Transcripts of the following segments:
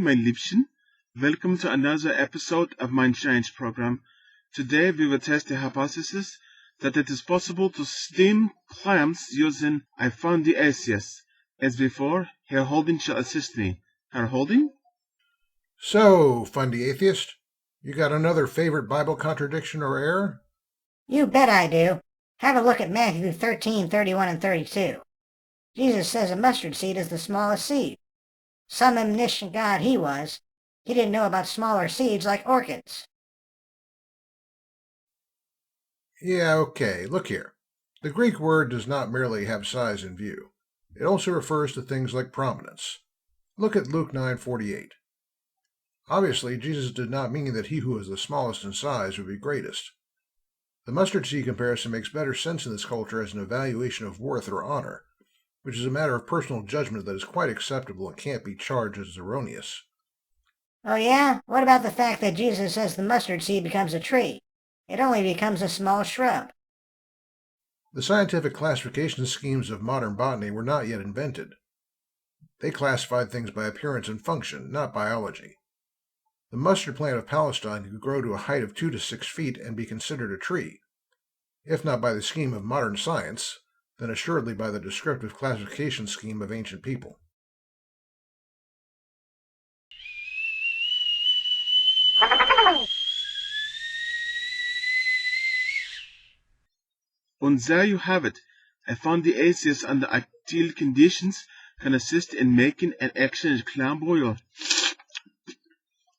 mein Liebchen. Welcome to another episode of my Science program. Today we will test the hypothesis that it is possible to steam clams using I found the atheist. As before, Herr Holding shall assist me. Herr Holding? So, Fundy Atheist, you got another favorite Bible contradiction or error? You bet I do. Have a look at Matthew 13:31 and 32. Jesus says a mustard seed is the smallest seed. Some omniscient God he was. He didn't know about smaller seeds like orchids. Yeah, okay, look here. The Greek word does not merely have size in view. It also refers to things like prominence. Look at Luke 9:48. Obviously, Jesus did not mean that he who is the smallest in size would be greatest. The mustard seed comparison makes better sense in this culture as an evaluation of worth or honor, which is a matter of personal judgment that is quite acceptable and can't be charged as erroneous. Oh yeah? What about the fact that Jesus says the mustard seed becomes a tree? It only becomes a small shrub. The scientific classification schemes of modern botany were not yet invented. They classified things by appearance and function, not biology. The mustard plant of Palestine could grow to a height of 2 to 6 feet and be considered a tree. If not by the scheme of modern science, then assuredly by the descriptive classification scheme of ancient people. And there you have it. I found the atheist under ideal conditions can assist in making an excellent clam boil.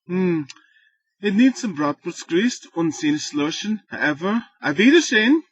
It needs some bratwurst grease und Zähneslotion. However, auf Wiedersehen!